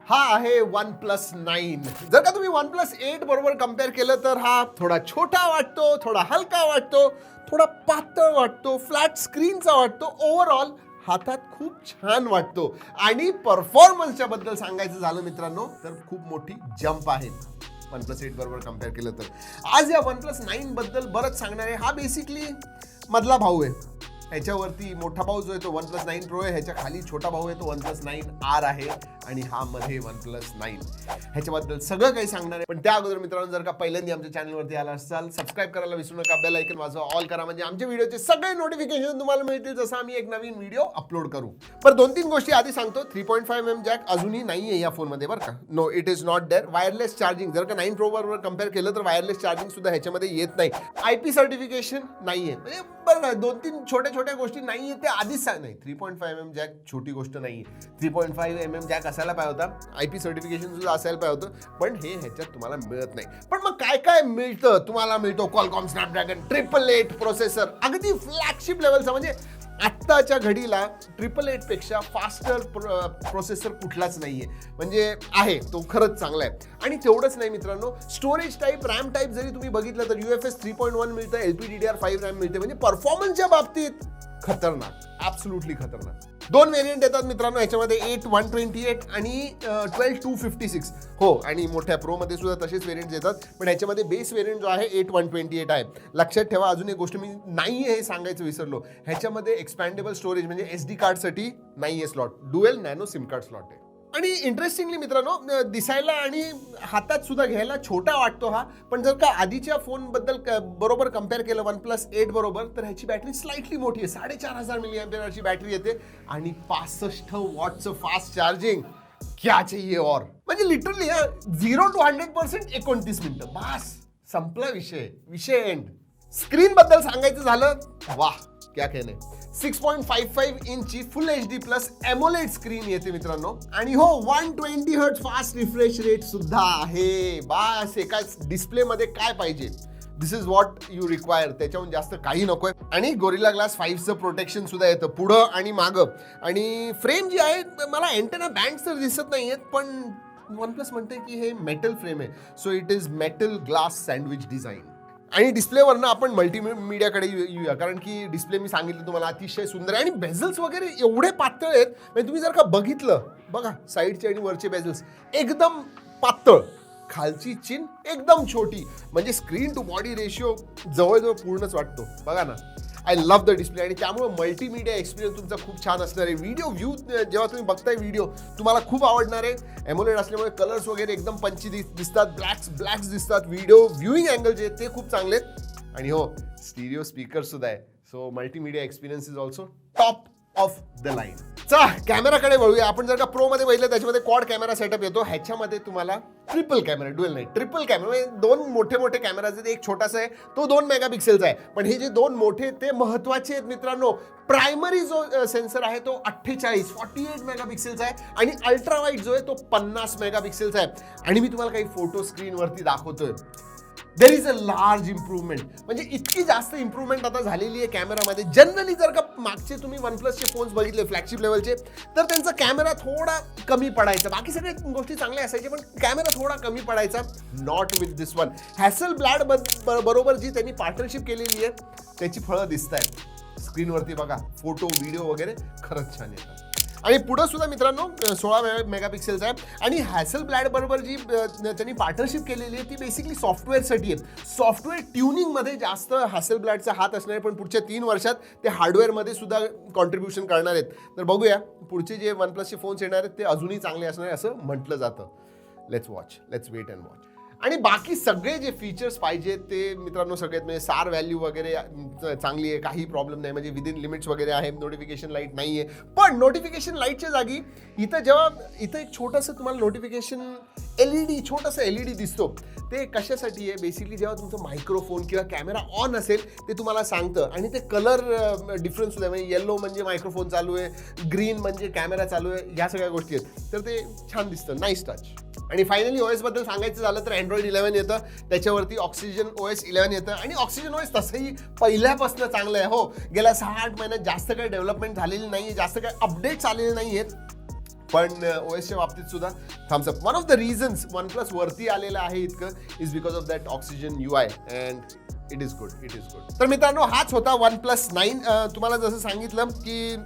हा आहे OnePlus 9. जर का तुम्ही OnePlus 8 बरोबर कंपेअर केलं तर हा थोडा छोटा वाटतो, थोडा हलका वाटतो, थोडा पातळ वाटतो, फ्लॅट स्क्रीनचा वाटतो. ओव्हरऑल हातात खूप छान वाटतो आणि परफॉर्मन्सच्या बद्दल सांगायचं झालं मित्रांनो तर खूप मोठी जंप आहे OnePlus 8 बरोबर कंपेअर केलं तर. आज या OnePlus 9 बद्दल बरंच सांगणार आहे. हा बेसिकली मधला भाऊ आहे. ह्याच्यावरती मोठा भाऊ जो आहे तो OnePlus 9 Pro आहे, ह्याच्या खाली छोटा भाऊ आहे तो OnePlus 9R आहे आणि हा मध्ये OnePlus 9. ह्याच्याबद्दल सगळं काही सांगणार आहे. पण त्या अगोदर मित्रांनो जर का पहिल्यांदा आमच्या चॅनलवरती आला असाल सबस्क्राईब करायला विसरू नका, बेल आयकॉन वाजवा, ऑल करा म्हणजे आमच्या व्हिडिओचे सगळे नोटिफिकेशन तुम्हाला मिळतील जसं आम्ही एक नवीन व्हिडिओ अपलोड करू. पण 2-3 गोष्टी आधी सांगतो. 3.5mm जॅक अजूनही नाहीये या फोनमध्ये बरं का. No it is not there. Wireless charging जर का 9 Pro बरोबर कंपेअर केलं तर वायरलेस चार्जिंग सुद्धा ह्याच्यामध्ये येत नाही. IP सर्टिफिकेशन नाहीये. म्हणजे बरं 2-3 छोट्या गोष्टी नाहीये ते आधीच सांग. नाही 3.5mm जॅक छोटी गोष्ट नाहीये. 3.5mm जॅक असायला पाहिजे होता, IP सर्टिफिकेशन सुद्धा असायला पाहिजे होतं, पण हे ह्याच्यात तुम्हाला मिळत नाही. पण मग काय काय मिळतं तुम्हाला? मिळतो Qualcomm Snapdragon 888 प्रोसेसर, अगदी फ्लॅगशिप लेवलचा. म्हणजे आत्ताच्या घडीला 888 पेक्षा फास्टर प्रोसेसर कुठलाच नाहीये. म्हणजे आहे तो खरंच चांगला आहे. आणि तेवढंच नाही मित्रांनो, स्टोरेज टाईप, रॅम टाईप जरी तुम्ही बघितलं तर UFS 3.1 मिळतं, LPDDR5 रॅम मिळते. म्हणजे परफॉर्मन्सच्या बाबतीत खतरनाक, ॲब्सोल्युटली खतरनाक. 2 व्हेरियंट येतात मित्रांनो ह्याच्यामध्ये, 8/128 आणि 12/256. हो, आणि मोठ्या प्रोमध्ये सुद्धा तसेच व्हेरियंट येतात, पण ह्याच्यामध्ये बेस व्हेरियंट जो आहे 8/128 आहे. लक्षात ठेवा, अजून एक गोष्ट मी नाही हे सांगायचं विसरलो, ह्याच्यामध्ये एक्सपॅन्डेबल स्टोरेज म्हणजे SD कार्डसाठी नाही आहे slot, dual nano SIM card slot आहे. आणि इंटरेस्टिंगली मित्रांनो, दिसायला आणि हातात सुद्धा घ्यायला छोटा वाटतो हा, पण जर का आधीच्या फोन बद्दल बरोबर कंपेअर केलं OnePlus 8 बरोबर तर ह्याची बॅटरी स्लाइटली मोठी आहे. 4500 mAh बॅटरी येते आणि 65 वॉटचं फास्ट चार्जिंग. क्या चाहिए और? म्हणजे लिटरली 0 to 100% 29 मिनिटं, बस संपला विषय एंड. स्क्रीन बद्दल सांगायचं झालं, वाह क्या कहने. 6.55 इंची फुल HD प्लस एमोलेड स्क्रीन येते मित्रांनो. आणि हो, 120 Hz फास्ट रिफ्रेश रेट सुद्धा आहे. बस एका डिस्प्ले मध्ये काय पाहिजे, दिस इज व्हॉट यू रिक्वायर. त्याच्याहून जास्त काही नकोय. आणि गोरिल्ला ग्लास 5चं प्रोटेक्शन सुद्धा येतं पुढं आणि मागं. आणि फ्रेम जी आहे, मला एंटेना बँड्स तर दिसत नाहीयेत, पण OnePlus म्हणते की हे मेटल फ्रेम आहे, so it is metal glass sandwich design. आणि डिस्प्लेवरनं आपण मल्टीमीडियाकडे येऊया, कारण की डिस्प्ले मी सांगितलं तुम्हाला अतिशय सुंदर आहे. आणि बेझल्स वगैरे एवढे पातळ आहेत, म्हणजे तुम्ही जर का बघितलं, बघा साईडचे आणि वरचे बेझल्स एकदम पातळ, खालची चिन एकदम छोटी, म्हणजे स्क्रीन टू बॉडी रेशिओ जवळजवळ पूर्णच वाटतो. बघा ना, आय लव्ह द डिस्प्ले. आणि त्यामुळे मल्टीमीडिया एक्सपिरियन्स तुमचा खूप छान असणार आहे. व्हिडिओ व्ह्यू जेव्हा तुम्ही बघताय व्हिडिओ तुम्हाला खूप आवडणार आहे. एमोलेड असल्यामुळे कलर्स वगैरे एकदम पंची दिसतात, ब्लॅक्स दिसतात. व्हिडिओ व्ह्यूइंग अँगल जे आहेत ते खूप चांगले आहेत. आणि हो, स्टिरिओ स्पीकर सुद्धा आहे, so multimedia experience is also top of the line. चला कॅमेराकडे वळूया. आपण जर का प्रो मध्ये बघितलं त्याच्यामध्ये क्वाड कॅमेरा सेटअप येतो. ह्याच्यामध्ये तुम्हाला ट्रिपल कॅमेरा, डुएल नाही ट्रिपल कॅमेरा, म्हणजे 2 मोठे कॅमेराज आहेत. एक छोटासा आहे तो 2 मेगापिक्सेलचा आहे, पण हे जे 2 मोठे ते महत्वाचे आहेत मित्रांनो. प्रायमरी जो सेन्सर आहे तो 48 मेगापिक्सेलचा आहे आणि अल्ट्रा वाईड जो आहे तो 50 मेगापिक्सेलचा आहे. आणि मी तुम्हाला काही फोटो स्क्रीनवरती दाखवतोय. There is a large improvement. म्हणजे इतकी जास्त इम्प्रूव्हमेंट आता झालेली आहे कॅमेरामध्ये. जनरली जर का मागचे तुम्ही OnePlusचे फोन्स बघितले फ्लॅगशिप लेवलचे, तर त्यांचा कॅमेरा थोडा कमी पडायचा. बाकी सगळ्या गोष्टी चांगल्या असायच्या, पण कॅमेरा थोडा कमी पडायचा. Not with this one. Hasselblad बरोबर जी त्यांनी पार्टनरशिप केलेली आहे त्याची फळं दिसत आहेत स्क्रीनवरती. बघा फोटो व्हिडिओ वगैरे खरंच छान येतात. आणि पुढं सुद्धा मित्रांनो 16 मेगापिक्सेलचा आहे. आणि हॅसलब्लॅड बरोबर जी त्यांनी पार्टनरशिप केलेली आहे ती बेसिकली सॉफ्टवेअरसाठी आहे. सॉफ्टवेअर ट्युनिंगमध्ये जास्त हॅसलब्लॅडचा हात असणार आहे, पण पुढच्या 3 वर्षात ते हार्डवेअरमध्ये सुद्धा कॉन्ट्रीब्युशन करणार आहेत. तर बघूया पुढचे जे OnePlusचे फोन्स येणार आहेत ते अजूनही चांगले असणार आहे असं म्हटलं जातं. Let's wait and watch. आणि बाकी सगळे जे फीचर्स पाहिजेत ते मित्रांनो सगळ्यात, म्हणजे सार व्हॅल्यू वगैरे चांगली आहे, काही प्रॉब्लेम नाही, म्हणजे विदिन लिमिट्स वगैरे आहे. नोटिफिकेशन लाईट नाही आहे, पण नोटिफिकेशन लाईटच्या जागी इथं एक छोटंसं तुम्हाला नोटिफिकेशन छोटंसं LED दिसतो. ते कशासाठी आहे? बेसिकली जेव्हा तुमचं मायक्रोफोन किंवा कॅमेरा ऑन असेल ते तुम्हाला सांगतं. आणि ते कलर डिफरन्स सुद्धा, म्हणजे येलो म्हणजे मायक्रोफोन चालू आहे, ग्रीन म्हणजे कॅमेरा चालू आहे, ह्या सगळ्या गोष्टी आहेत. तर ते छान दिसतं, नाईस टच. आणि फायनली OS बद्दल सांगायचं झालं तर Android 11 येतं, त्याच्यावरती Oxygen OS 11 येतं. आणि Oxygen OS तसंही पहिल्यापासून चांगलं आहे. हो, गेल्या 6-8 महिन्यात जास्त काही डेव्हलपमेंट झालेली नाही, जास्त काही अपडेट्स आलेले नाही आहेत, पण ओएसच्या बाबतीत सुद्धा thumbs up. One of the reasons OnePlus वरती आलेलं आहे इतकं is because of that Oxygen UI and it is good. तर मित्रांनो, हाच होता OnePlus 9. तुम्हाला जसं सांगितलं की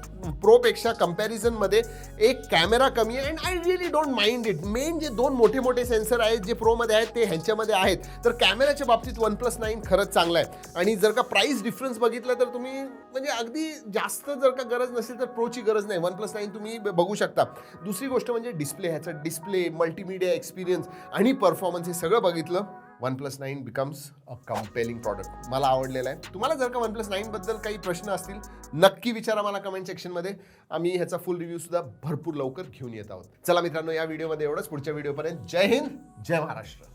प्रोपेक्षा कंपॅरिझनमध्ये एक कॅमेरा कमी आहे and I really don't mind it. Main जे 2 मोठे सेन्सर आहेत जे प्रोमध्ये आहेत ते ह्यांच्यामध्ये आहेत. तर कॅमेऱ्याच्या बाबतीत OnePlus 9 खरंच चांगला आहे. आणि जर का प्राइस डिफरन्स बघितलं तर तुम्ही म्हणजे अगदी जास्त जर का गरज नसेल तर प्रोची गरज नाही. OnePlus 9 तुम्ही बघू शकता. दुसरी गोष्ट म्हणजे डिस्प्ले, ह्याचा डिस्प्ले, मल्टीमीडिया एक्सपिरियन्स आणि परफॉर्मन्स हे सगळं बघितलं OnePlus 9 becomes a compelling product. मला आवडलेलं आहे. तुम्हाला जर का OnePlus 9 बद्दल काही प्रश्न असतील नक्की विचारा मला कमेंट सेक्शनमध्ये. आम्ही ह्याचा फुल रिव्ह्यू सुद्धा भरपूर लवकर घेऊन येत आहोत. चला मित्रांनो, या व्हिडिओमध्ये एवढंच. पुढच्या व्हिडिओपर्यंत जय हिंद, जय महाराष्ट्र.